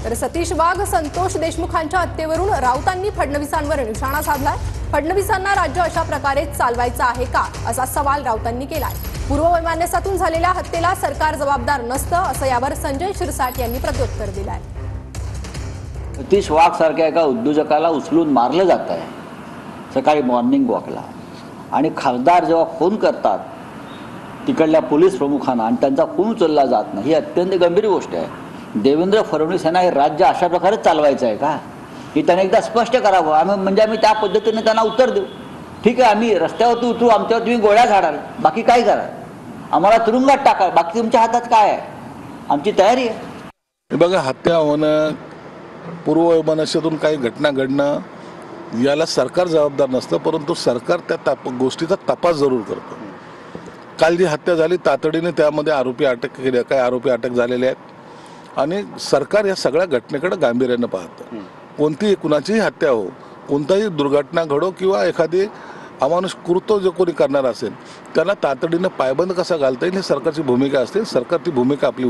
तर सतीश वाघ संतोष देशमुखांच्या हत्येवरून राऊतांनी फडणवीसांवर निशाणा साधलाय। फडणवीसांना राज्य अशा प्रकारे चालवायचं आहे का असा सवाल राऊतांनी केलाय। पूर्ववैमनस्यातून झालेल्या हत्येला सरकार जबाबदार नसतं असं यावर संजय शिरसाट यांनी प्रत्युत्तर दिलंय। सतीश वाघ सारख्या एका उद्योजकाला उचलून मारलं जात आहे सकाळी मॉर्निंग वॉकला, आणि खासदार जेव्हा फोन करतात तिकडल्या पोलीस प्रमुखांना आणि त्यांचा फोन उचलला जात नाही, ही अत्यंत गंभीर गोष्ट आहे। देवेंद्र फडणवीस यांना हे राज्य अशा प्रकारे चालवायचं आहे का, हे त्याने एकदा स्पष्ट करावं। आम्ही त्या पद्धतीने त्यांना उत्तर देऊ। ठीक आहे, आम्ही रस्त्यावरती उतरू, आमच्यावर तुम्ही गोळ्या झाडाल, बाकी काय कराल, आम्हाला तुरुंगात टाकाल, बाकी तुमच्या हातात काय आहे, आमची तयारी आहे। बघा, हत्या होणं, पूर्ववैमनस्यातून काही घटना घडणं याला सरकार जबाबदार नसतं, परंतु सरकार त्या गोष्टीचा तपास जरूर करतं। काल जी हत्या झाली तातडीने त्यामध्ये आरोपी अटक केले, काही आरोपी अटक झालेले आहेत आणि सरकार या सगळ्या घटनेकडे गांभीर्यानं पाहतं। कोणतीही कुणाचीही हत्या हो, कोणताही दुर्घटना घडो किंवा एखादी अमानुष कृत्य जो कोणी करणार असेल त्याला तातडीनं पायबंद कसा घालता येईल ही सरकारची भूमिका असते। सरकार ती भूमिका आपली